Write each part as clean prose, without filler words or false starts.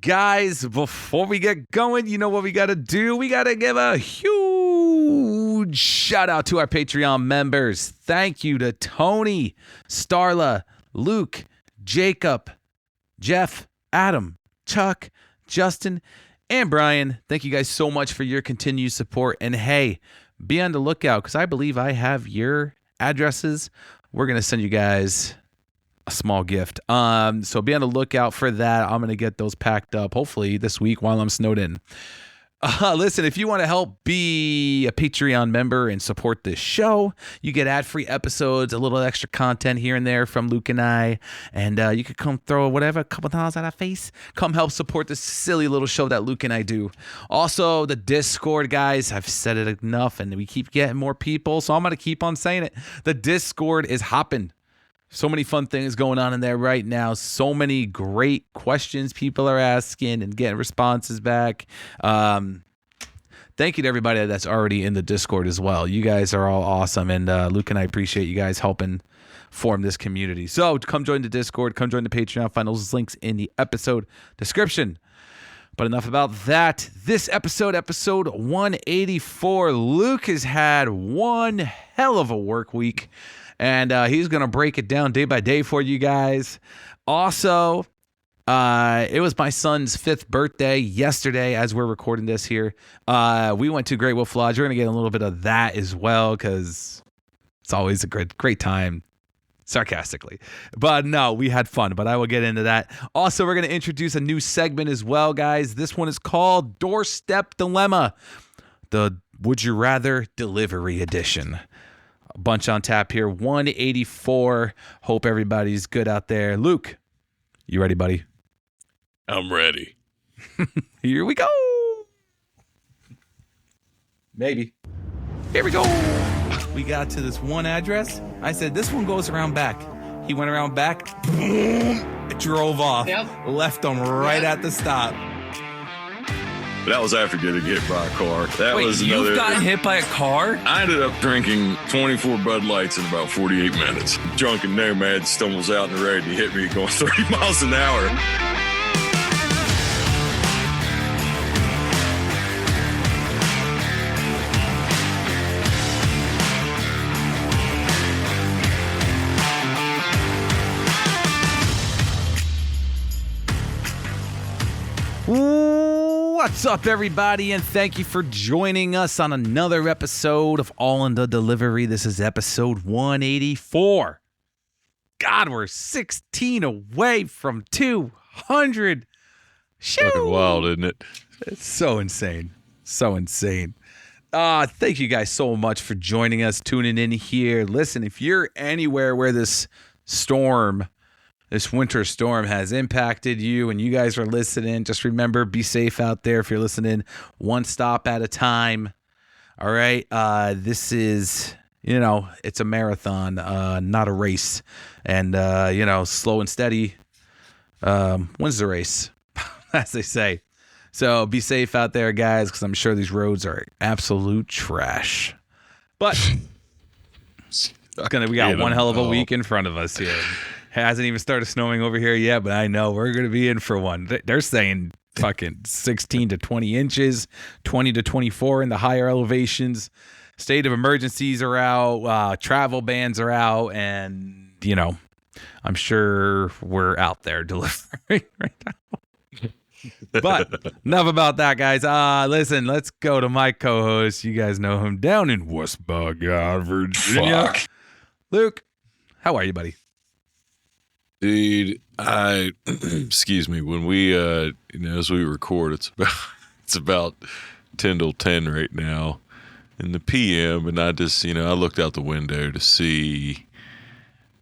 Guys, before we get going, you know what we got to do? We got to give a huge shout out to our Patreon members. Thank you to Tony, Starla, Luke, Jacob, Jeff, Adam, Chuck, Justin, and Brian. Thank you guys so much for your continued support. And hey, be on the lookout because I believe I have your addresses. We're going to send you guys a small gift. So be on the lookout for that. I'm going to get those packed up hopefully this week while I'm snowed in. Listen, if you want to help be a Patreon member and support this show, you get ad-free episodes, a little extra content here and there from Luke and I, and you could come throw whatever, a couple dollars at our face. Come help support this silly little show that Luke and I do. Also, the Discord, guys, I've said it enough, and we keep getting more people, so I'm going to keep on saying it. The Discord is hopping. So many fun things going on in there right now. So many great questions people are asking and getting responses back. Thank you to everybody that's already in the Discord as well. You guys are all awesome. And Luke and I appreciate you guys helping form this community. So come join the Discord. Come join the Patreon. Find those links in the episode description. But enough about that. This episode 184, Luke has had one hell of a work week. And he's going to break it down day by day for you guys. Also, it was my son's 5th birthday yesterday as we're recording this here. We went to Great Wolf Lodge. We're going to get a little bit of that as well because it's always a great time, sarcastically. But no, we had fun, but I will get into that. Also, we're going to introduce a new segment as well, guys. This one is called Doorstep Dilemma, the Would You Rather Delivery Edition. A bunch on tap here. 184. Hope everybody's good out there. Luke, you ready, buddy? I'm ready. Here we go. Maybe. Here we go. We got to this one address. I said, this one goes around back. He went around back. Boom, drove off. Yep. Left him right at the stop. That was after getting hit by a car. You've gotten hit by a car? I ended up drinking 24 Bud Lights in about 48 minutes. Drunken nomad stumbles out in the road and he hit me going 30 miles an hour. What's up, everybody, and thank you for joining us on another episode of All in the Delivery. This is episode 184. God, we're 16 away from 200. Shoo! Fucking wild, isn't it? It's so insane. So insane. Thank you guys so much for joining us, tuning in here. Listen, if you're anywhere where this winter storm has impacted you and you guys are listening, just remember, be safe out there if you're listening, one stop at a time. All right. This is, it's a marathon, not a race. And, slow and steady wins the race, as they say. So be safe out there, guys, because I'm sure these roads are absolute trash. But we got one hell of a week in front of us here. Hasn't even started snowing over here yet, but I know we're going to be in for one. They're saying fucking 16 to 20 inches, 20 to 24 in the higher elevations. State of emergencies are out. Travel bans are out. And, I'm sure we're out there delivering right now. But enough about that, guys. Listen, let's go to my co-host. You guys know him down in West Bogart, Virginia. Fuck. Luke, how are you, buddy? Dude, excuse me, when we, as we record, it's about 10 till 10 right now in the PM. And I just, I looked out the window to see,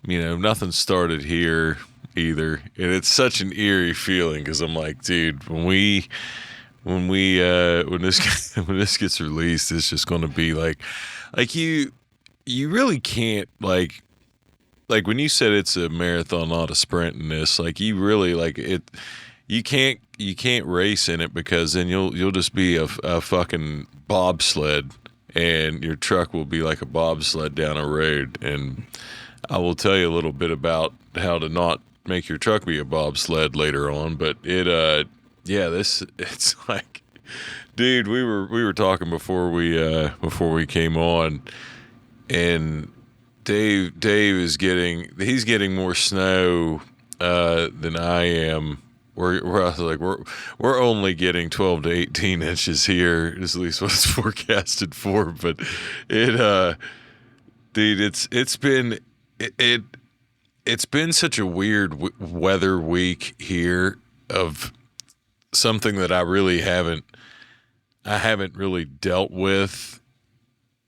nothing started here either. And it's such an eerie feeling because I'm like, dude, when this gets released, it's just going to be like you really can't like when you said it's a marathon, not a sprint in this, you really it, you can't race in it because then you'll just be a fucking bobsled and your truck will be like a bobsled down a road. And I will tell you a little bit about how to not make your truck be a bobsled later on, but yeah, it's like, dude, we were talking before we came on, and Dave is getting more snow than I am. We're I was like we're only getting 12 to 18 inches here, is at least what it's forecasted for. But it dude, it's been such a weird weather week here of something that I haven't really dealt with.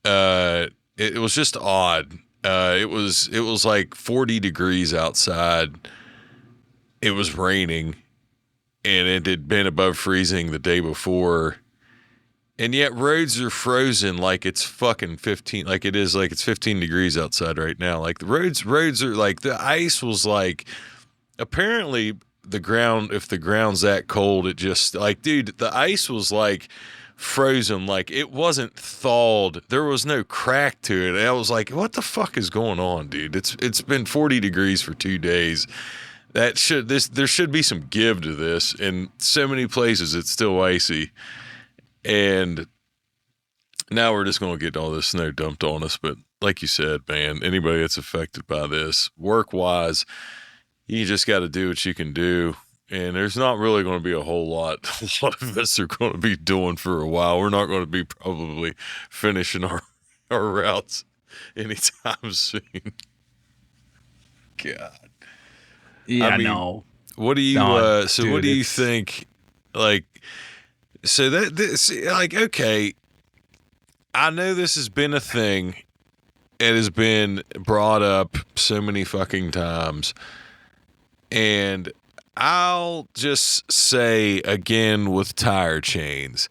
It was just odd. It was like 40 degrees outside. It was raining, and it had been above freezing the day before. And yet roads are frozen like it's fucking 15, like it's 15 degrees outside right now. Like the roads are like, the ice was like, apparently the ground, if the ground's that cold, it just like, dude, the ice was like frozen, like it wasn't thawed. There was no crack to it. And I was like, what the fuck is going on, dude? It's been 40 degrees for 2 days. There should be some give to this. In so many places it's still icy. And now we're just going to get all this snow dumped on us. But like you said, man, anybody that's affected by this, work-wise, you just got to do what you can do. And there's not really going to be a lot of us are going to be doing for a while. We're not going to be probably finishing our routes anytime soon. God. Yeah, I mean, no. What do you, No, so dude, what do you think, like, so like, okay, I know this has been a thing. It has been brought up so many fucking times. And I'll just say again with tire chains,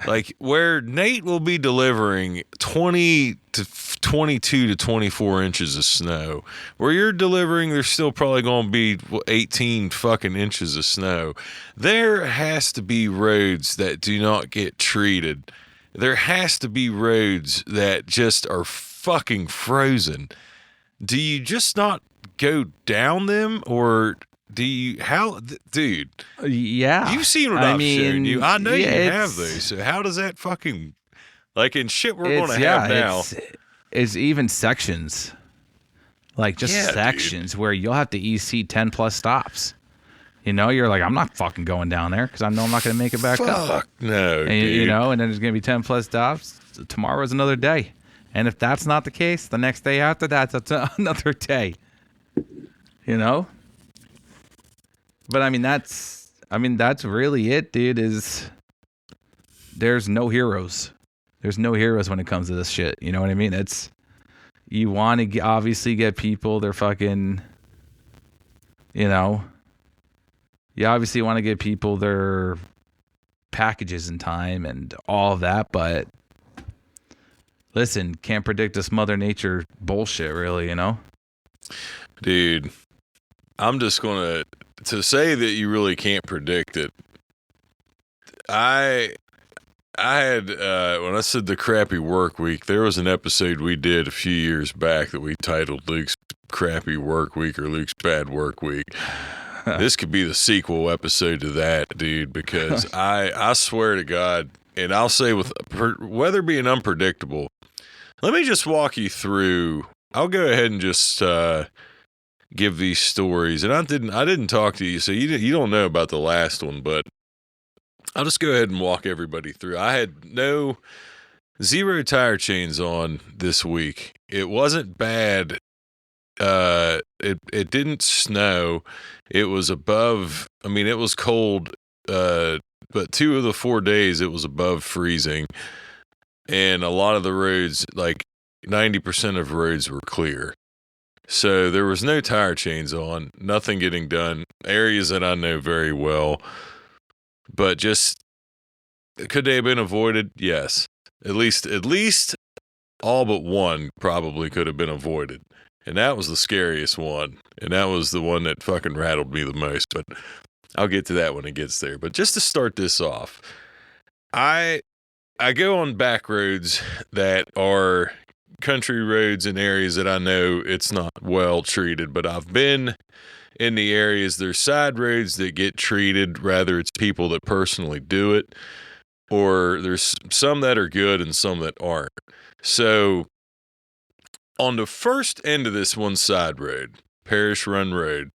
like where Nate will be delivering 20 to 22 to 24 inches of snow, where you're delivering, there's still probably going to be 18 fucking inches of snow. There has to be roads that do not get treated. There has to be roads that just are fucking frozen. Do you just not go down them, or do you, dude? Yeah. You've seen what I've shown you. I know you have those. So how does that fucking, like in shit we're going to have now? It's even sections, like just sections where you'll have to EC 10 plus stops. You know, you're like, I'm not fucking going down there because I know I'm not going to make it back up. Fuck no, and, dude. You know, and then there's going to be 10 plus stops. So tomorrow's another day. And if that's not the case, the next day after that's another day. You know? But I mean that's really it, dude, is there's no heroes. There's no heroes when it comes to this shit. You know what I mean? You want to obviously get people, they're fucking, you know, you obviously want to get people their packages in time and all of that, but listen, can't predict this Mother Nature bullshit, really, you know? Dude, I'm just going to say that you really can't predict it. I had, when I said the crappy work week, there was an episode we did a few years back that we titled Luke's Crappy Work Week or Luke's Bad Work Week. This could be the sequel episode to that, dude, because I swear to God, and I'll say with weather being unpredictable, let me just walk you through. I'll go ahead and just give these stories. And I didn't talk to you, so you don't know about the last one, but I'll just go ahead and walk everybody through. I had zero tire chains on this week. It wasn't bad. It didn't snow. It was above, I mean, it was cold, but 2 of the 4 days it was above freezing. And a lot of the roads, like 90% of roads were clear. So there was no tire chains on, nothing getting done. Areas that I know very well. But just, could they have been avoided? Yes. At least all but one probably could have been avoided. And that was the scariest one. And that was the one that fucking rattled me the most. But I'll get to that when it gets there. But just to start this off, I go on back roads that are country roads in areas that I know it's not well treated. But I've been in the areas. There's side roads that get treated, rather it's people that personally do it, or there's some that are good and some that aren't. So on the first end of this one side road, Parish Run Road,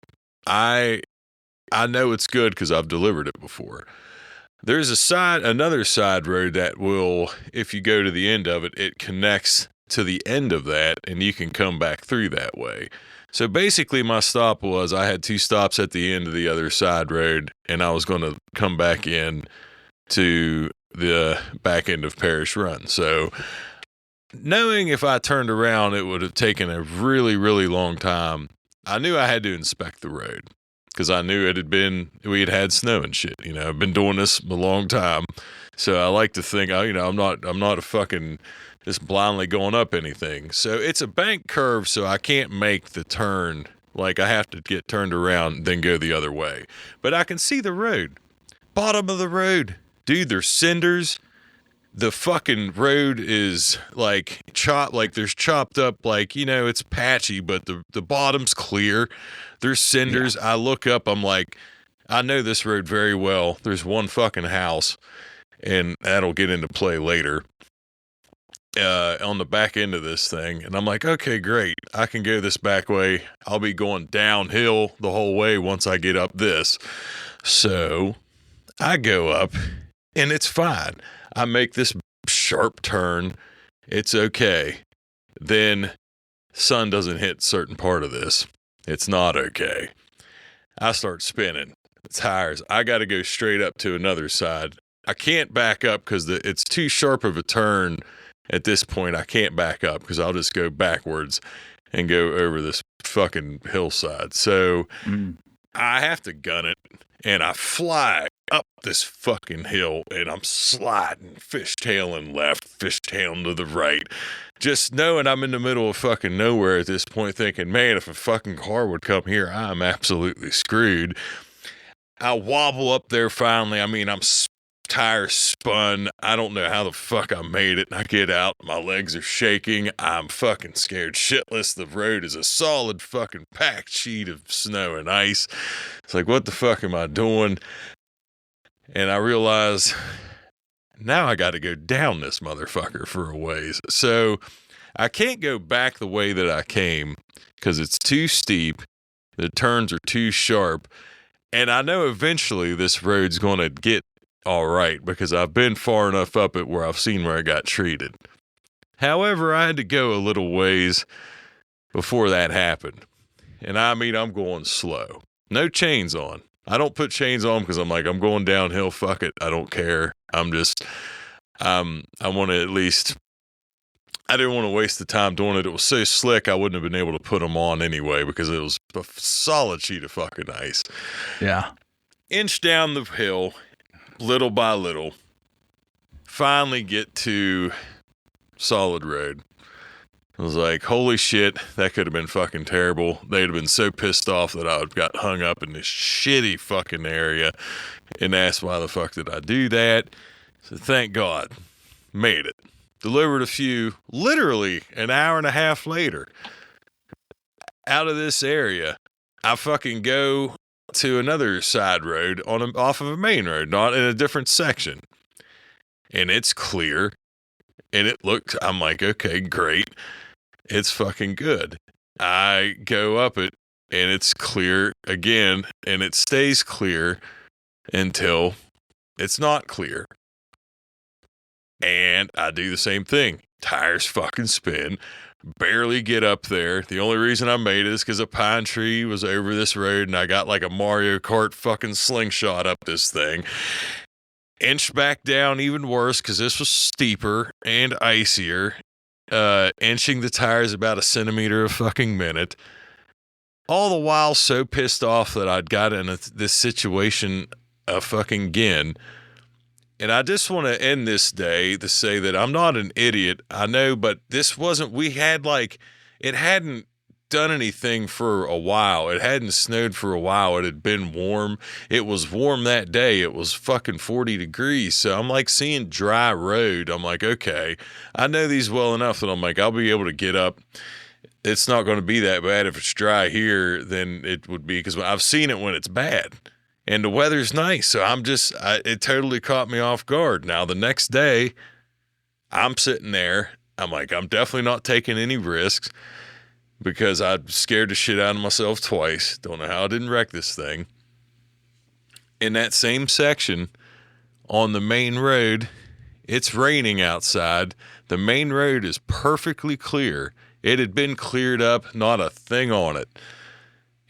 I know it's good because I've delivered it before. There's another side road that will, if you go to the end of it, it connects to the end of that and you can come back through that way. So basically my stop was, I had 2 stops at the end of the other side road and I was going to come back in to the back end of Parish Run. So knowing if I turned around, it would have taken a really, really long time. I knew I had to inspect the road because I knew we had had snow and shit. You know, I've been doing this a long time. So I like to think, I'm not a fucking just blindly going up anything. So it's a bank curve, so I can't make the turn. Like I have to get turned around, then go the other way. But I can see the road. Bottom of the road. Dude, there's cinders. The fucking road is like there's chopped up, like, you know, it's patchy, but the bottom's clear. There's cinders. Yeah. I look up, I'm like, I know this road very well. There's one fucking house, and that'll get into play later on the back end of this thing. And I'm like, okay, great. I can go this back way. I'll be going downhill the whole way once I get up this. So I go up, and it's fine. I make this sharp turn. It's okay. Then sun doesn't hit certain part of this. It's not okay. I start spinning. The tires. I got to go straight up to another side. I can't back up because it's too sharp of a turn at this point. I can't back up because I'll just go backwards and go over this fucking hillside. So I have to gun it, and I fly up this fucking hill, and I'm sliding, fishtailing left, fishtailing to the right, just knowing I'm in the middle of fucking nowhere at this point, thinking, man, if a fucking car would come here, I'm absolutely screwed. I wobble up there finally. I mean, I'm tire spun. I don't know how the fuck I made it. I get out. My legs are shaking. I'm fucking scared shitless. The road is a solid fucking packed sheet of snow and ice. It's like, what the fuck am I doing? And I realize now I got to go down this motherfucker for a ways. So I can't go back the way that I came because it's too steep. The turns are too sharp. And I know eventually this road's going to get all right because I've been far enough up it where I've seen where I got treated. However, I had to go a little ways before that happened. And I mean, I'm going slow. No chains on. I don't put chains on because I'm like, I'm going downhill. Fuck it. I don't care. I'm just, I want to at least, I didn't want to waste the time doing it. It was so slick, I wouldn't have been able to put them on anyway because it was a solid sheet of fucking ice. Yeah. Inch down the hill, little by little, finally get to solid road. I was like, holy shit, that could have been fucking terrible. They'd have been so pissed off that I would have got hung up in this shitty fucking area and asked why the fuck did I do that. So thank God. Made it. Delivered a few, literally an hour and a half later. Out of this area, I fucking go to another side road off of a main road, not in a different section. And it's clear. And it looked, I'm like, okay, great. It's fucking good. I go up it and it's clear again, and it stays clear until it's not clear. And I do the same thing. Tires fucking spin. Barely get up there. The only reason I made it is because a pine tree was over this road and I got like a Mario Kart fucking slingshot up this thing. Inch back down even worse because this was steeper and icier. Inching the tires about a centimeter a fucking minute. All the while so pissed off that I'd got in this situation fucking again. And I just want to end this day to say that I'm not an idiot. I know, but this wasn't, it hadn't done anything for a while. It hadn't snowed for a while. It had been warm. It was warm that day. It was fucking 40 degrees. So I'm like seeing dry road. I'm like, okay, I know these well enough that I'm like, I'll be able to get up it's not going to be that bad. If it's dry here, then it would be, because I've seen it when it's bad and the weather's nice. So it totally caught me off guard. Now, the next day, I'm sitting there. I'm like, I'm definitely not taking any risks because I scared the shit out of myself twice. Don't know how I didn't wreck this thing. In that same section on the main road, it's raining outside. The main road is perfectly clear. It had been cleared up, not a thing on it.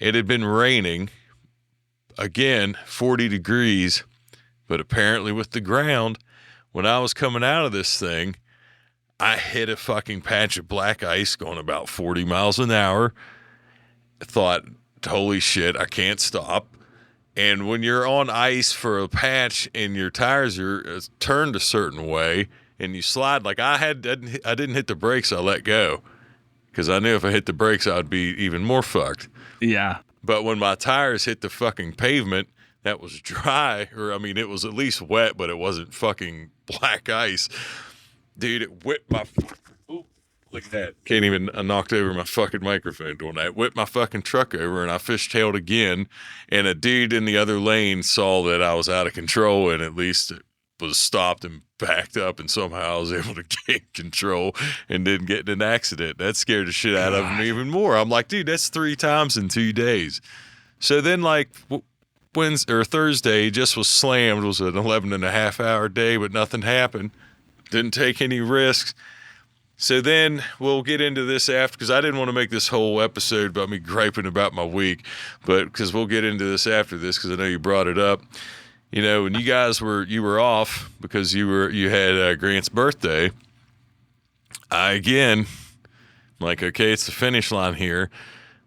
It had been raining, again, 40 degrees, but apparently with the ground, when I was coming out of this thing, I hit a fucking patch of black ice going about 40 miles an hour. I thought, holy shit, I can't stop. And when you're on ice for a patch and your tires are turned a certain way and you slide, like I didn't hit the brakes, I let go because I knew if I hit the brakes, I would be even more fucked. Yeah. But when my tires hit the fucking pavement, that was dry, it was at least wet, but it wasn't fucking black ice. Dude, it whipped my... Like that. Can't even, I knocked over my fucking microphone doing that. Whipped my fucking truck over and I fishtailed again. And a dude in the other lane saw that I was out of control and at least was stopped and backed up. And somehow I was able to gain control and didn't get in an accident. That scared the shit out of me even more. I'm like, dude, that's 3 times in 2 days. So then like Wednesday or Thursday just was slammed. It was an 11.5-hour day, but nothing happened. Didn't take any risks. So then we'll get into this after, because I didn't want to make this whole episode about me griping about my week, but because we'll get into this after this, because I know you brought it up. You know, when you were off because you had Grant's birthday. I'm like, okay, it's the finish line here.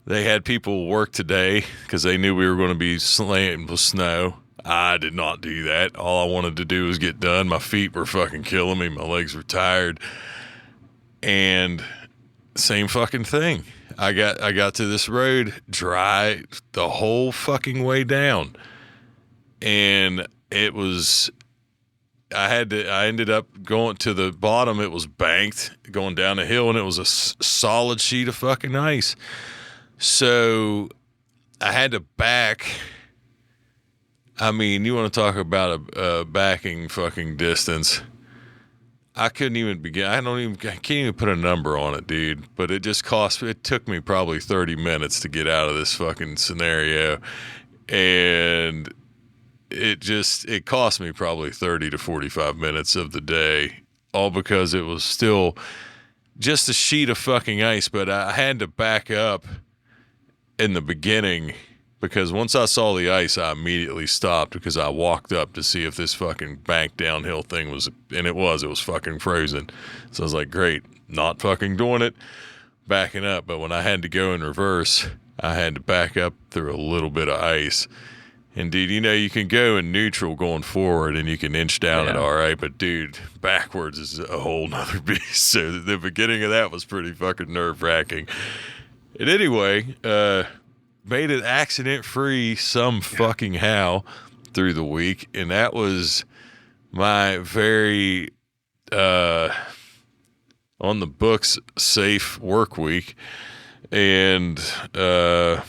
They had people work today because they knew we were going to be slammed with snow. I did not do that. All I wanted to do was get done. My feet were fucking killing me. My legs were tired. And same fucking thing. I got to this road dry the whole fucking way down. And it was, I ended up going to the bottom. It was banked going down a hill and it was a solid sheet of fucking ice. So I had to back. I mean, you want to talk about a backing fucking distance. I couldn't even begin. I can't even put a number on it, dude. But it took me probably 30 minutes to get out of this fucking scenario. And it cost me probably 30 to 45 minutes of the day, all because it was still just a sheet of fucking ice. But I had to back up in the beginning because once I saw the ice, I immediately stopped because I walked up to see if this fucking bank downhill thing was, and it was fucking frozen. So I was like, great, not fucking doing it, backing up. But when I had to go in reverse, I had to back up through a little bit of ice. And dude, you know, you can go in neutral going forward and you can inch down it all right. But dude, backwards is a whole nother beast. So the beginning of that was pretty fucking nerve wracking. And anyway, made it accident free fucking how through the week. And that was my very on the books safe work week. And but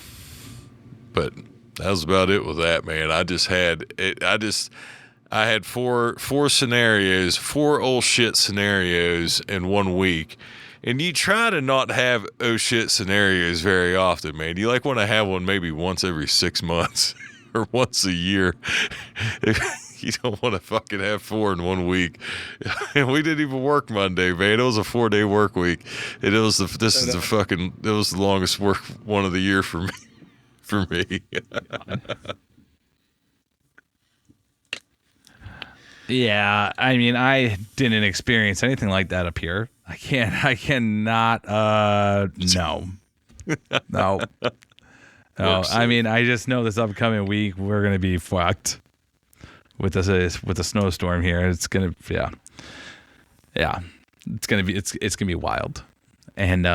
that was about it with that, man. I had four scenarios, 4 old shit scenarios in 1 week. And you try to not have oh shit scenarios very often, man. You like want to have one maybe once every 6 months or once a year. You don't want to fucking have 4 in 1 week. And we didn't even work Monday, man. It was a 4-day work week. And it was the longest work one of the year for me. For me. Yeah, I mean, I didn't experience anything like that up here. I cannot, no. No. I mean, I just know this upcoming week, we're going to be fucked with a snowstorm here. It's going to, yeah, it's going to be wild. And,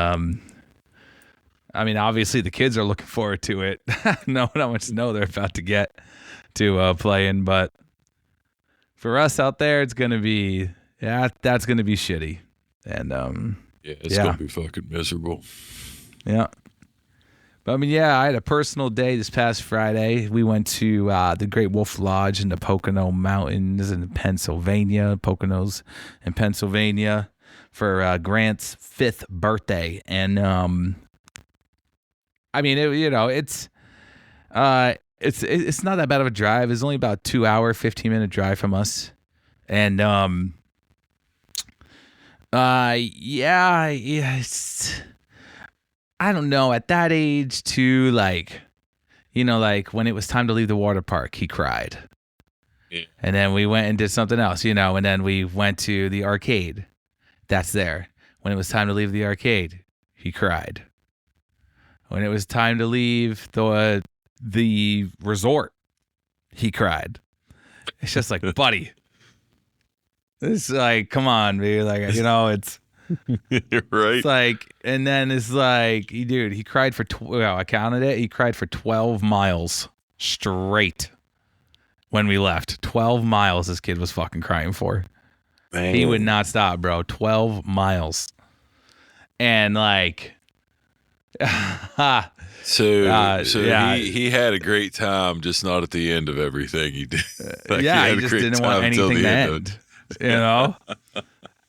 I mean, obviously the kids are looking forward to it, knowing how much snow they're about to get to play in. But for us out there, it's going to be, that's going to be shitty. And it's going to be fucking miserable. Yeah. But I mean, yeah, I had a personal day this past Friday. We went to the Great Wolf Lodge in the Pocono Mountains in Pennsylvania, Poconos in Pennsylvania, for Grant's 5th birthday. And I mean, it's not that bad of a drive. It's only about 2 hour, 15-minute drive from us. And yeah, it's, I don't know, at that age too, like, like when it was time to leave the water park, he cried. Yeah. And then we went and did something else, and then we went to the arcade. That's there. When it was time to leave the arcade, he cried. When it was time to leave the resort, he cried. It's just like, buddy. It's like, come on, dude. Like, it's right. It's like, and then it's like, dude, he cried for, I counted it. He cried for 12 miles straight when we left. 12 miles this kid was fucking crying for. Man. He would not stop, bro. 12 miles. And like, so yeah. he had a great time, just not at the end of everything he did. Like, yeah, he just didn't want anything to end.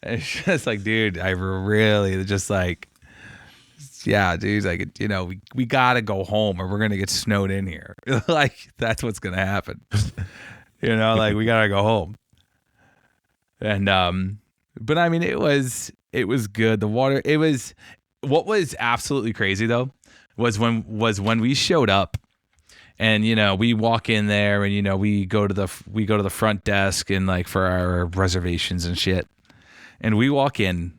It's just like, dude, I really just like, yeah, dude, like, we gotta go home or we're gonna get snowed in here. Like, that's what's gonna happen. Like, we gotta go home. And but I mean, it was good. The water, what was absolutely crazy though was when we showed up. And we walk in there, and we go to the front desk and like for our reservations and shit. And we walk in,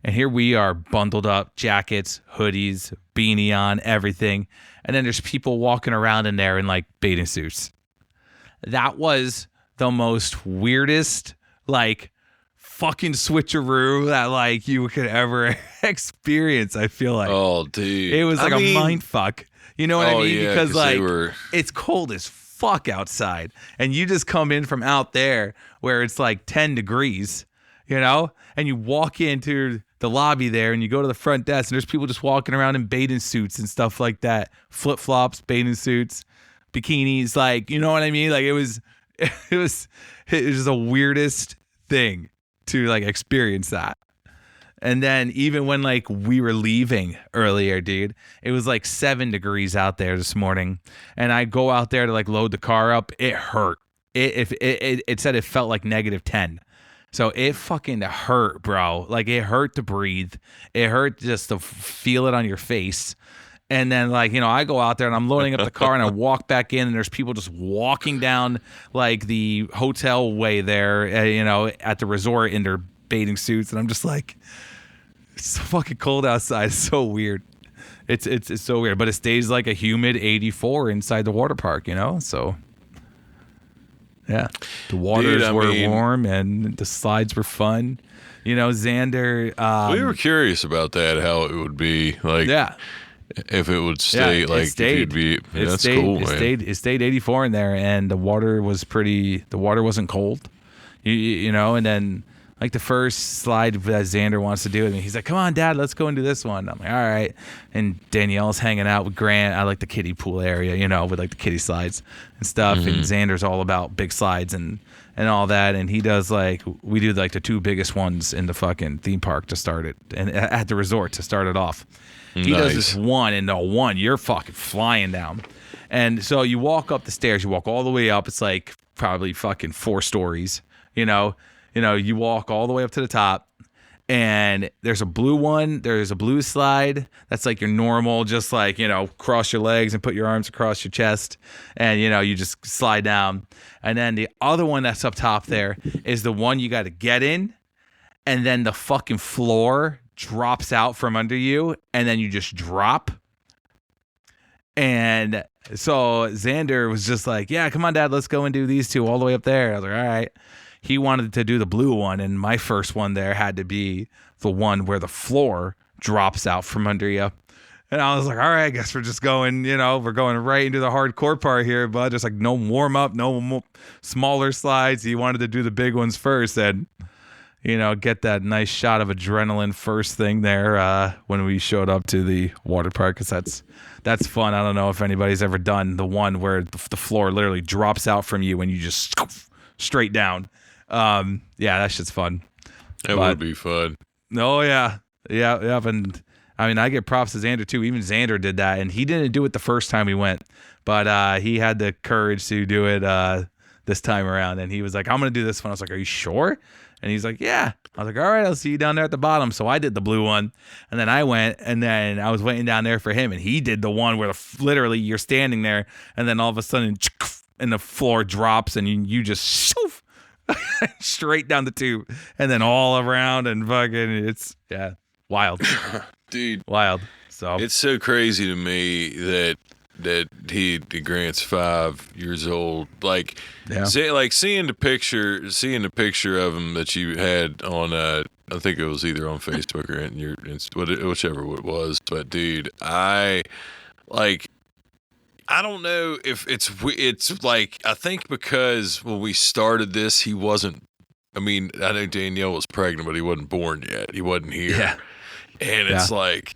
and here we are, bundled up, jackets, hoodies, beanie on, everything. And then there's people walking around in there in like bathing suits. That was the most weirdest like fucking switcheroo that like you could ever experience. I feel like. Oh, dude, it was like a mind fuck. You know what I mean? Yeah, because like it's cold as fuck outside, and you just come in from out there where it's like 10 degrees, and you walk into the lobby there, and you go to the front desk, and there's people just walking around in bathing suits and stuff like that, flip flops, bathing suits, bikinis, like, you know what I mean? Like it was just the weirdest thing to like experience that. And then even when like we were leaving earlier, dude, it was like 7 degrees out there this morning. And I go out there to like load the car up. It hurt. It said it felt like -10. So it fucking hurt, bro. Like it hurt to breathe. It hurt just to feel it on your face. And then like, I go out there and I'm loading up the car and I walk back in and there's people just walking down like the hotel way there, at the resort in their bathing suits. And I'm just like, it's so fucking cold outside. It's so weird. It's so weird, but it stays like a humid 84 inside the water park, so yeah, the waters were warm and the slides were fun. Xander, we were curious about that, how it would be like, yeah, if it would stay, it like stayed. That's cool, man. It stayed 84 in there, and the water wasn't cold, and then like the first slide that Xander wants to do with me, he's like, come on, Dad, let's go and do this one. I'm like, all right. And Danielle's hanging out with Grant. I like the kiddie pool area, with like the kiddie slides and stuff. Mm-hmm. And Xander's all about big slides and all that. And he does we do like the 2 biggest ones in the fucking theme park to start it, and at the resort to start it off. He does this one, and the one, you're fucking flying down. And so you walk up the stairs, you walk all the way up. It's like probably fucking 4 stories, you walk all the way up to the top, and there's a blue one. There's a blue slide. That's like your normal, just like, cross your legs and put your arms across your chest, and, you just slide down. And then the other one that's up top there is the one you got to get in, and then the fucking floor drops out from under you, and then you just drop. And so Xander was just like, yeah, come on, Dad, let's go and do these 2 all the way up there. I was like, all right. He wanted to do the blue one, and my first one there had to be the one where the floor drops out from under you. And I was like, all right, I guess we're just going, we're going right into the hardcore part here, but just like no warm up, no smaller slides. He wanted to do the big ones first. And, get that nice shot of adrenaline first thing there when we showed up to the water park, because that's fun. I don't know if anybody's ever done the one where the floor literally drops out from you and you just straight down. Yeah, that shit's fun. That would be fun. Oh, yeah. Yeah. And I mean, I get props to Xander, too. Even Xander did that, and he didn't do it the first time we went, but he had the courage to do it this time around, and he was like, I'm going to do this one. I was like, are you sure? And he's like, yeah. I was like, all right, I'll see you down there at the bottom. So I did the blue one, and then I went, and then I was waiting down there for him, and he did the one where literally you're standing there, and then all of a sudden, and the floor drops, and you just shoof, straight down the tube, and then all around, and fucking, wild. Dude. Wild. So it's so crazy to me that Grant's 5 years old. Like, seeing the picture of him that you had on I think it was either on Facebook or in your whichever it was. But dude, I don't know if it's like, I think because when we started this, he wasn't. I mean, I know Danielle was pregnant, but he wasn't born yet. He wasn't here. Yeah. And it's like,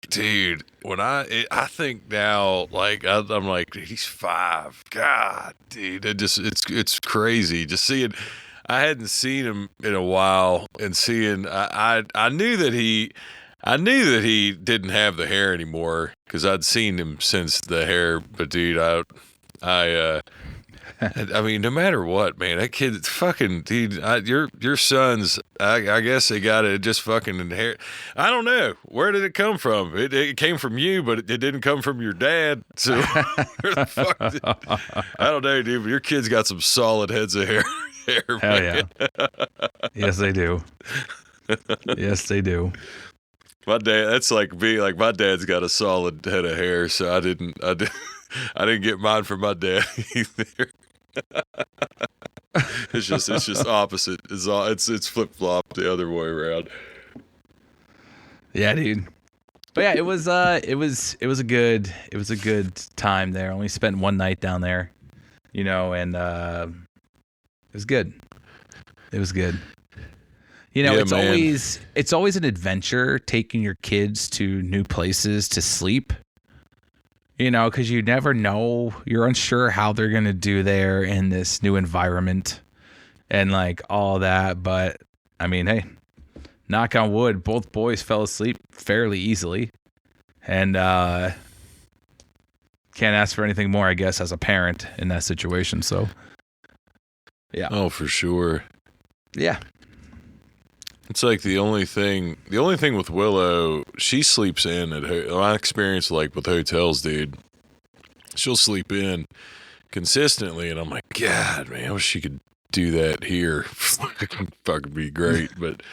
dude, when I think now, like, I'm like, he's 5. God, dude, it's crazy just seeing. I hadn't seen him in a while, and seeing, I knew that he didn't have the hair anymore because I'd seen him since the hair. But dude, I mean, no matter what, man, that kid, fucking dude, your sons, I guess they got it just fucking inherit. I don't know, where did it come from? It came from you, but it didn't come from your dad. So where the fuck I don't know, dude. But your kid's got some solid heads of hair. Hell man. Yeah. Yes, they do. Yes, they do. My dad, that's like me. Like, my dad's got a solid head of hair, so I didn't get mine from my dad either. It's just opposite. It's flip flop the other way around. Yeah, dude. But yeah, it was a good time there. Only spent one night down there, and it was good. It was good. It's always an adventure taking your kids to new places to sleep. Because you never know. You're unsure how they're going to do there in this new environment and like all that. But I mean, hey, knock on wood, both boys fell asleep fairly easily. And can't ask for anything more, I guess, as a parent in that situation. So, yeah. Oh, for sure. Yeah. It's like the only thing with Willow, she sleeps in at my experience, like with hotels, dude, she'll sleep in consistently, and I'm like, God, man, I wish she could do that here. Fucking be great. But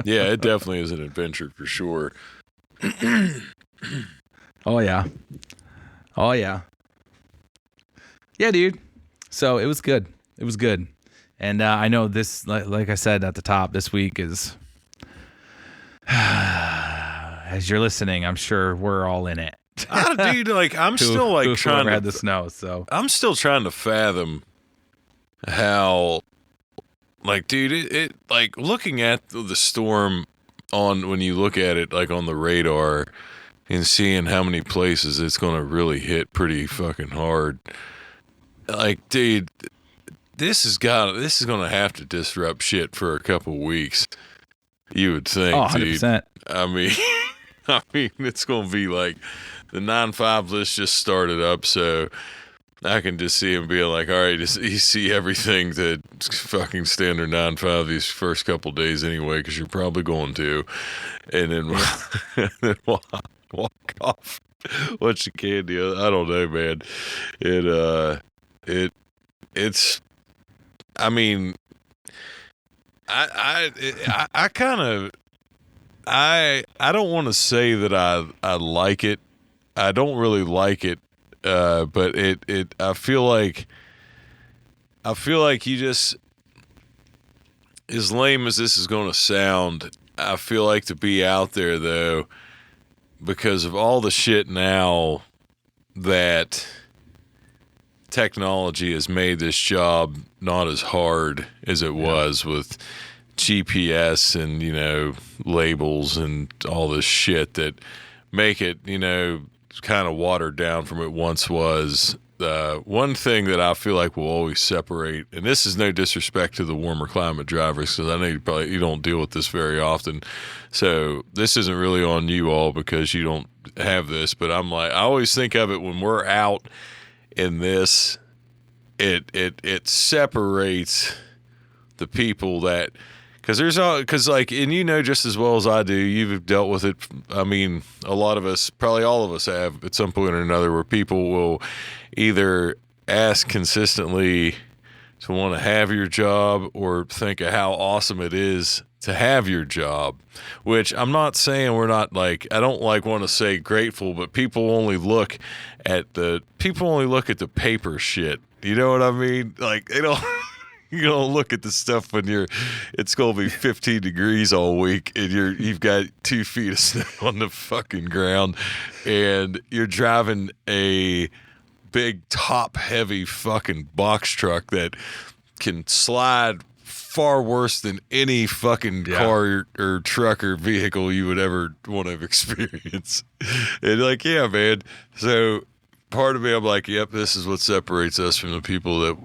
yeah, it definitely is an adventure for sure. Oh yeah. Yeah, dude. So it was good. And I know this, like I said at the top, this week is, as you're listening, I'm sure we're all in it. Dude, like, I'm still like trying to had the snow. So I'm still trying to fathom how, like, dude, it like looking at the storm when you look at it like on the radar and seeing how many places it's going to really hit pretty fucking hard. Like, dude. This is going to have to disrupt shit for a couple weeks. You would think, 100%. Dude. I mean, it's going to be like the 9-5 list just started up, so I can just see him being like, all right, you see everything that fucking standard 9-5 these first couple days anyway, because you're probably going to, and then walk off what you can do. I don't know, man. It's. I mean, I don't want to say that I like it. I don't really like it, but I feel like you just, as lame as this is going to sound, I feel like to be out there though, because of all the shit now that technology has made this job not as hard as it was with GPS and, labels and all this shit that make it, kind of watered down from it once was. One thing that I feel like will always separate, and this is no disrespect to the warmer climate drivers, because I know you don't deal with this very often, so this isn't really on you all because you don't have this, but I always think of it when we're out in this, it separates the people that, because just as well as I do, you've dealt with it. I mean, a lot of us, probably all of us have at some point or another, where people will either ask consistently to want to have your job or think of how awesome it is to have your job, which I'm not saying we're not I don't want to say grateful, but people only look at the paper shit. You know what I mean? They don't. You don't look at the stuff when it's going to be 15 degrees all week and you've got 2 feet of snow on the fucking ground and you're driving a big top heavy fucking box truck that can slide far worse than any fucking car or truck or vehicle you would ever want to experience. And yeah, man. So part of me, I'm like, yep, this is what separates us from the people that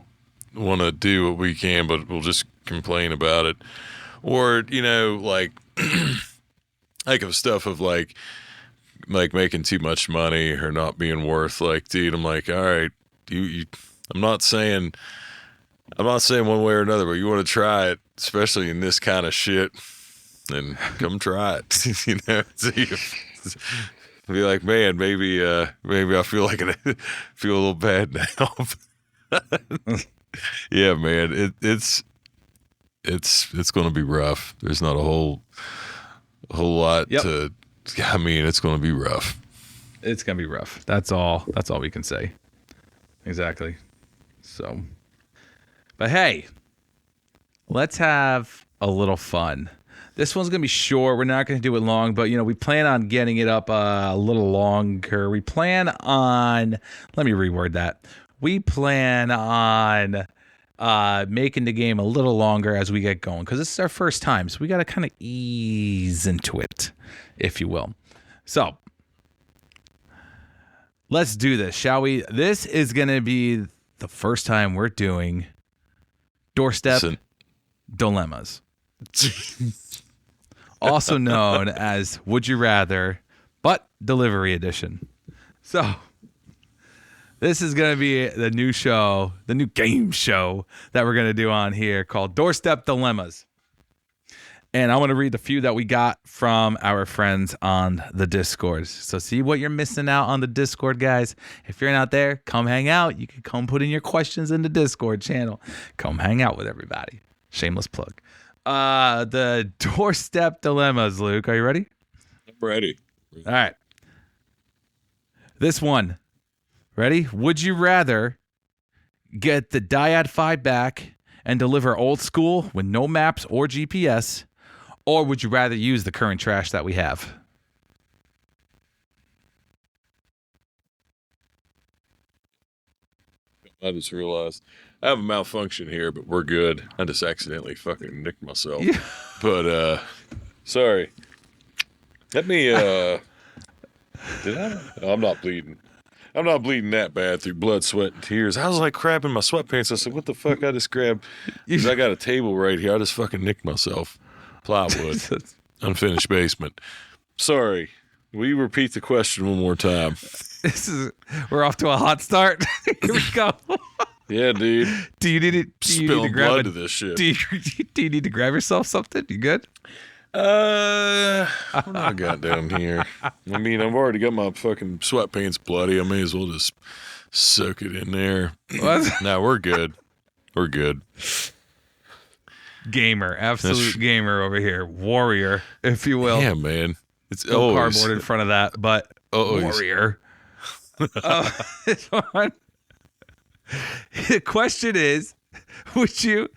want to do what we can, but we'll just complain about it. Or, of stuff of making too much money or not being worth, dude, I'm like, all right, I'm not saying one way or another, but you want to try it, especially in this kind of shit, then come try it. See be like, man, maybe I feel a little bad now. Yeah, man, it's going to be rough. There's not a whole lot to. I mean, it's going to be rough. It's going to be rough. That's all we can say. Exactly. So, but hey, let's have a little fun. This one's going to be short. We're not going to do it long, but we plan on getting it up a little longer. We plan on. Let me reword that. We plan on making the game a little longer as we get going because this is our first time. So we got to kind of ease into it, if you will. So let's do this, shall we? This is going to be the first time we're doing Doorstep Dilemmas, also known as Would You Rather, but Delivery Edition. So this is going to be the new show, the new game show that we're going to do on here called Doorstep Dilemmas. And I want to read the few that we got from our friends on the Discord. So see what you're missing out on the Discord, guys. If you're not there, come hang out. You can come put in your questions in the Discord channel. Come hang out with everybody. Shameless plug. The Doorstep Dilemmas, Luke. Are you ready? I'm ready. All right. This one. Ready? Would you rather get the Dyad 5 back and deliver old school with no maps or GPS, or would you rather use the current trash that we have? I just realized I have a malfunction here, but we're good. I just accidentally fucking nicked myself. Yeah. But, sorry. Let me, did I? Oh, I'm not bleeding. I'm not bleeding that bad through blood, sweat, and tears. I was grabbing my sweatpants. I said, what the fuck? I just grabbed, because I got a table right here. I just fucking nicked myself. Plywood. Unfinished basement. Sorry. Will you repeat the question one more time? We're off to a hot start. Here we go. Yeah, dude. Do you need it? Spilling blood to this shit. Do you need to grab yourself something? You good? What I got down here? I mean, I've already got my fucking sweatpants bloody. I may as well just soak it in there. No, we're good. We're good. Gamer, absolute gamer over here. Warrior, if you will. Yeah, man. It's no always cardboard in front of that, but warrior. This one. The question is, would you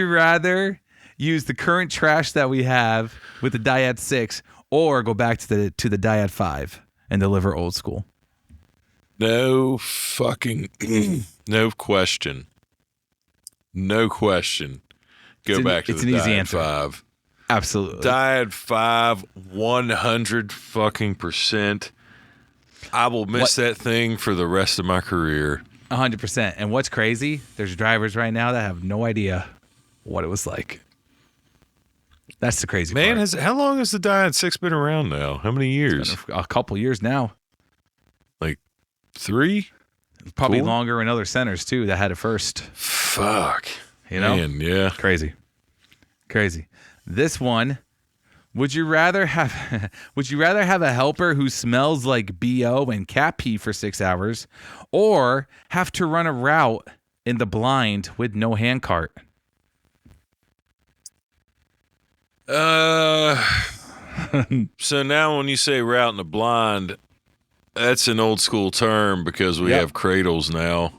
rather use the current trash that we have with the Dyad 6 or go back to the Dyad 5 and deliver old school? No fucking no question. No question. go back to it's the an easy Diet answer. 5. Absolutely. Diet 5, 100 fucking %. I will miss that thing for the rest of my career. 100%. And what's crazy? There's drivers right now that have no idea what it was like. That's the crazy Man, part. how long has the Diet 6 been around now? How many years? A couple years now. Like 3? Probably 4? longer in other centers too that had it first. Fuck. You know? Man, yeah. Crazy. This one, would you rather have a helper who smells like BO and cat pee for 6 hours, or have to run a route in the blind with no hand cart? So now when you say route in the blind, that's an old school term because we have cradles now.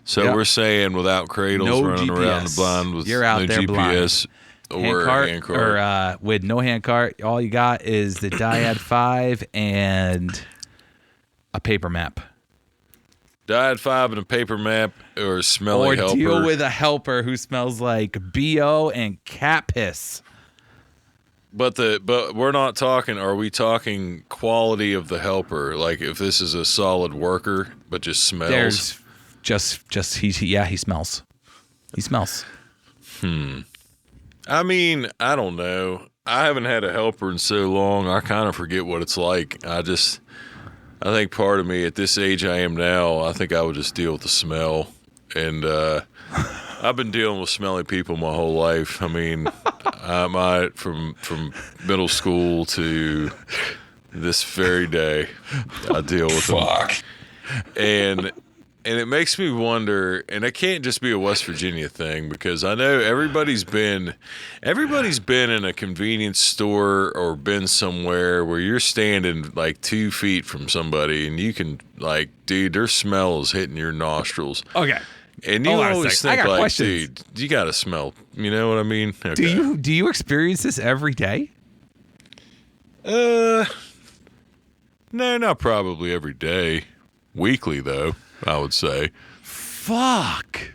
So we're saying without cradles, No running GPS. around the blind with You're out no there GPS or hand cart. or with no hand cart. All you got is the Diet 5 and a paper map. Diet 5 and a paper map or a smelly helper. Or deal with a helper who smells like BO and cat piss. But we're not talking. Are we talking quality of the helper? Like if this is a solid worker but just smells. There's he smells. He smells. I mean, I don't know. I haven't had a helper in so long. I kind of forget what it's like. I think part of me at this age I am now, I think I would just deal with the smell. And I've been dealing with smelly people my whole life. I mean, from middle school to this very day, I deal with them. And it makes me wonder, and it can't just be a West Virginia thing because I know everybody's been in a convenience store or been somewhere where you're standing like 2 feet from somebody and you can like, dude, their smell is hitting your nostrils. Okay. And you always think like, questions. dude, you got to smell. You know what I mean? Okay. Do you experience this every day? No, not probably every day. Weekly though, I would say. Fuck.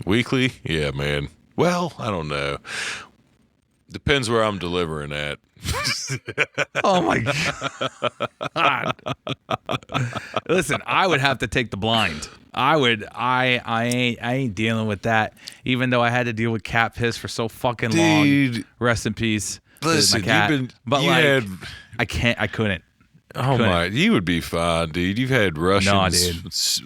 Weekly? Yeah, man. Well, I don't know. Depends where I'm delivering at. Oh my god. Listen, I would have to take the blind. I ain't dealing with that. Even though I had to deal with cat piss for so fucking long. Rest in peace. Listen, my cat. I couldn't. Oh my, you would be fine, dude. You've had Russians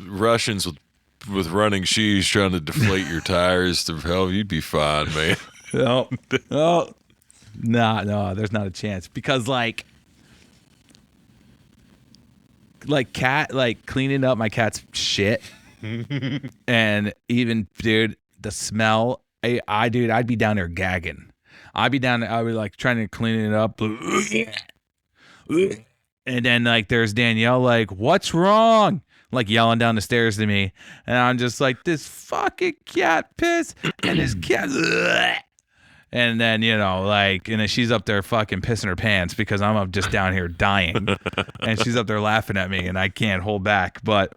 with running shoes trying to deflate your tires to hell. You'd be fine, man. No, there's not a chance because like cleaning up my cat's shit, and even dude, the smell. I'd be down there gagging. I'd be like trying to clean it up. And then like there's Danielle like, what's wrong? Like yelling down the stairs to me. And I'm just like, this fucking cat piss and this cat. And then, and then she's up there fucking pissing her pants because I'm up just down here dying. And she's up there laughing at me and I can't hold back. But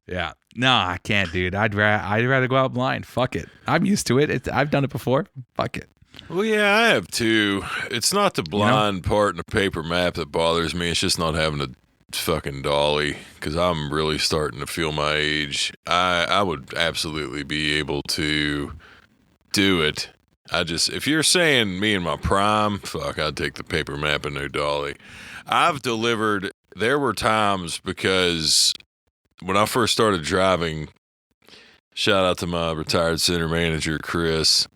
yeah, no, I can't, dude. I'd rather go out blind. Fuck it. I'm used to it. I've done it before. Fuck it. Well, yeah, I have too. It's not the blind part in the paper map that bothers me. It's just not having a fucking dolly because I'm really starting to feel my age. I would absolutely be able to do it. If you're saying me in my prime, fuck, I'd take the paper map and no dolly. I've delivered. There were times because when I first started driving, shout out to my retired center manager, Chris.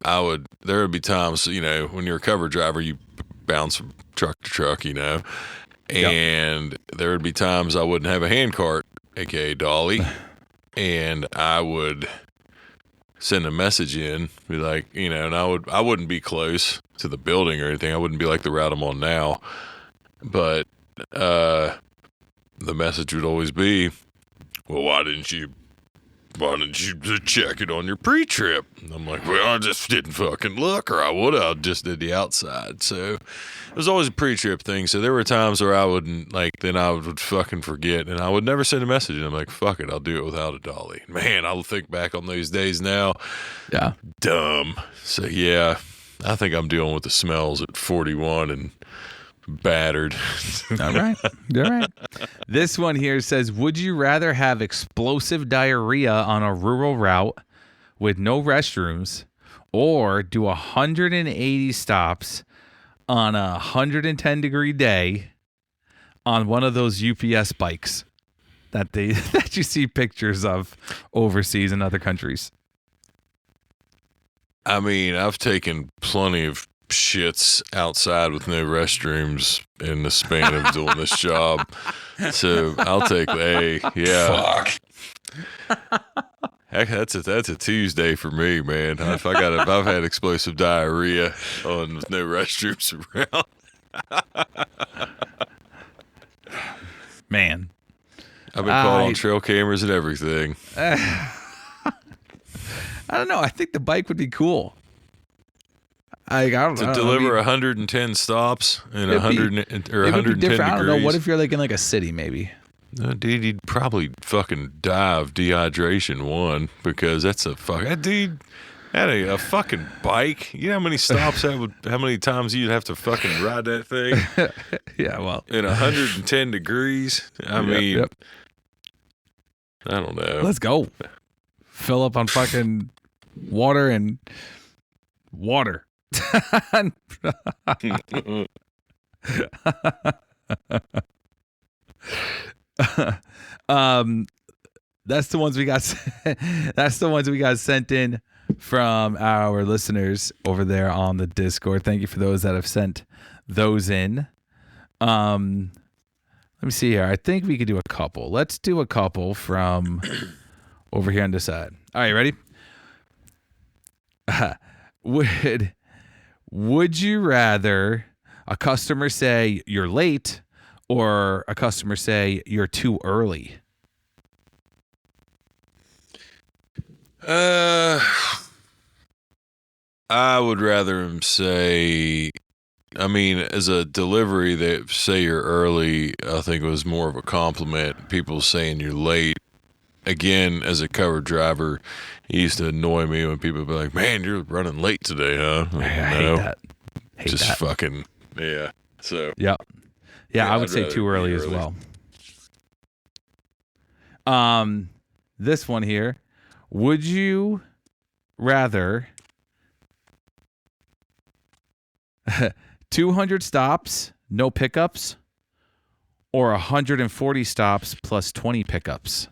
There would be times, when you're a cover driver, you bounce from truck to truck, and there would be times I wouldn't have a hand cart, aka dolly, and I would send a message in, be like, and I wouldn't be close to the building or anything. I wouldn't be like the route I'm on now, but the message would always be, well, why didn't you why didn't you check it on your pre-trip? And I'm like, well, I just didn't fucking look, or I would have just did the outside. So it was always a pre-trip thing. So there were times where I wouldn't, then I would fucking forget, and I would never send a message. And I'm like, fuck it, I'll do it without a dolly. Man, I'll think back on those days now. Yeah. Dumb. So yeah, I think I'm dealing with the smells at 41 and battered. All right. This one here says, would you rather have explosive diarrhea on a rural route with no restrooms, or do 180 stops on a 110-degree day on one of those UPS bikes that you see pictures of overseas in other countries? I mean, I've taken plenty of shits outside with no restrooms in the span of doing this job. So I'll take the A. Yeah. Fuck. Heck, that's a Tuesday for me, man. If I've had explosive diarrhea with no restrooms around. Man. I've been caught on trail cameras and everything. I don't know. I think the bike would be cool. I don't know. Deliver 110 stops and 110 degrees. I don't know. What if you're in a city, maybe? No, dude, you'd probably fucking die of dehydration, because that's that dude had a fucking bike. You know how many stops how many times you'd have to fucking ride that thing? Yeah, well. In 110 degrees? I mean, I don't know. Let's go. Fill up on fucking water and water. That's the ones we got. That's the ones we got sent in from our listeners over there on the Discord. Thank you for those that have sent those in. Let me see here. I think we could do a couple. Let's do a couple from over here on this side. All right, ready? Would you rather a customer say you're late or a customer say you're too early? I would rather him say, I mean, as a delivery, they say you're early, I think it was more of a compliment. People saying you're late. Again, as a cover driver, it used to annoy me when people would be like, man, you're running late today, huh? I hate that. Just fucking, yeah. So, yeah, I would say too early as well. This one here, would you rather 200 stops, no pickups, or 140 stops plus 20 pickups?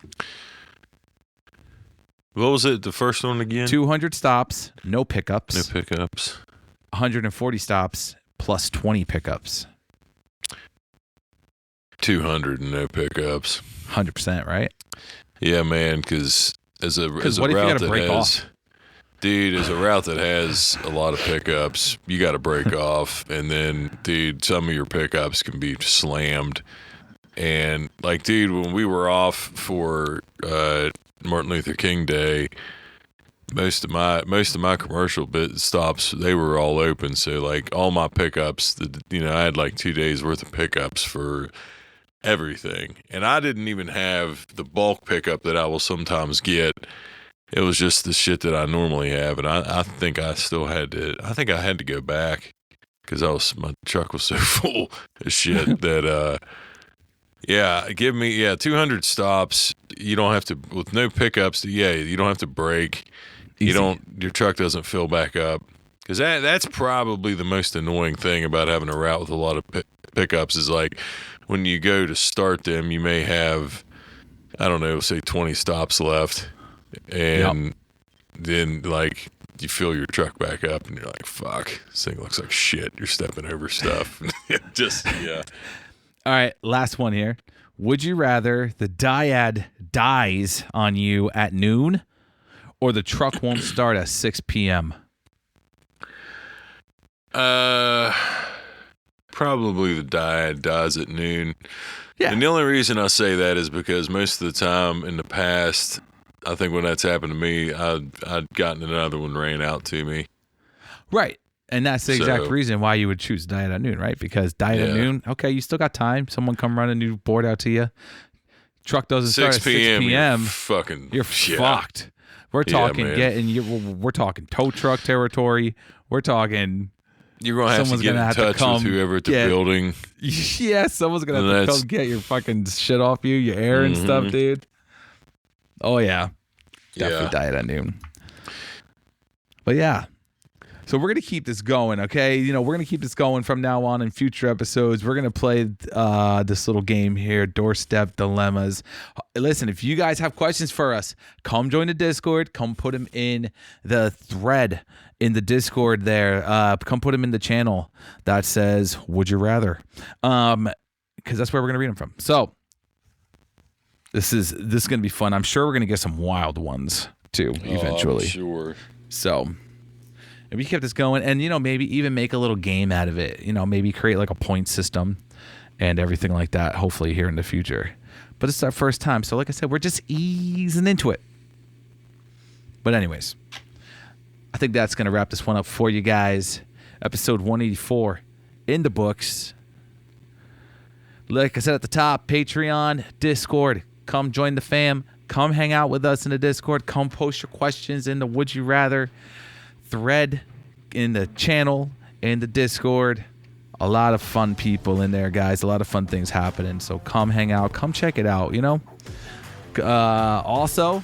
What was it? The first one again? 200 stops, no pickups. No pickups. 140 stops plus 20 pickups. 200 and no pickups. 100%, right? Yeah, man, because as a what if route you gotta that break has, off? dude, as a route that has a lot of pickups, you got to break off, and then, dude, some of your pickups can be slammed. And like, dude, when we were off for Martin Luther King Day, most of my commercial bit stops, they were all open. So like all my pickups, I had like 2 days worth of pickups for everything, and I didn't even have the bulk pickup that I will sometimes get. It was just the shit that I normally have, and I think I had to go back because my truck was so full of shit that give me 200 stops. You don't have to, with no pickups. You don't have to brake. Easy. Your truck doesn't fill back up, because that's probably the most annoying thing about having a route with a lot of pickups is like when you go to start them, you may have, I don't know, say 20 stops left, and then like you fill your truck back up and you're like, fuck, this thing looks like shit. You're stepping over stuff. Just, yeah. All right, last one here. Would you rather the dyad dies on you at noon or the truck won't start at 6 p.m.? Probably the dyad dies at noon. Yeah. And the only reason I say that is because most of the time in the past, I think when that's happened to me, I'd gotten another one ran out to me. Right. And that's the exact So- reason why you would choose diet at noon, right? Because diet at noon, okay, you still got time. Someone come run a new board out to you. Truck doesn't start 6 at 6 p.m. p.m. You're fucked. We're talking man. we're talking tow truck territory. We're talking You're gonna have to someone's get gonna in have to touch come with whoever at the get- building. yeah, someone's gonna have to come get your fucking shit off you, your air and stuff, dude. Oh yeah. Definitely diet at noon. But yeah. So we're going to keep this going, okay? You know, we're going to keep this going from now on in future episodes. We're going to play this little game here, Doorstep Dilemmas. Listen, if you guys have questions for us, come join the Discord. Come put them in the thread in the Discord there. Come put them in the channel that says, Would You Rather? Because that's where we're going to read them from. So this is going to be fun. I'm sure we're going to get some wild ones too eventually. Sure. So if we kept this going and, you know, maybe even make a little game out of it, you know, maybe create like a point system and everything like that, hopefully here in the future. But it's our first time. So like I said, we're just easing into it. But anyways, I think that's going to wrap this one up for you guys. Episode 184 in the books. Like I said at the top, Patreon, Discord, come join the fam. Come hang out with us in the Discord. Come post your questions in the Would You Rather thread in the channel, in the Discord. A lot of fun people in there, guys. A lot of fun things happening. So come hang out. Come check it out, you know? Also,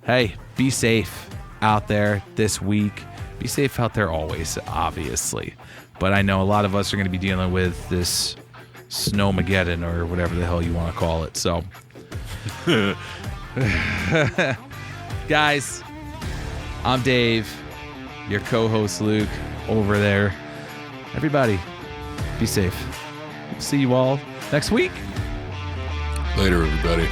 hey, be safe out there this week. Be safe out there always, obviously. But I know a lot of us are going to be dealing with this snowmageddon or whatever the hell you want to call it. So, guys, I'm Dave, your co-host Luke over there. Everybody, be safe. See you all next week. Later, everybody.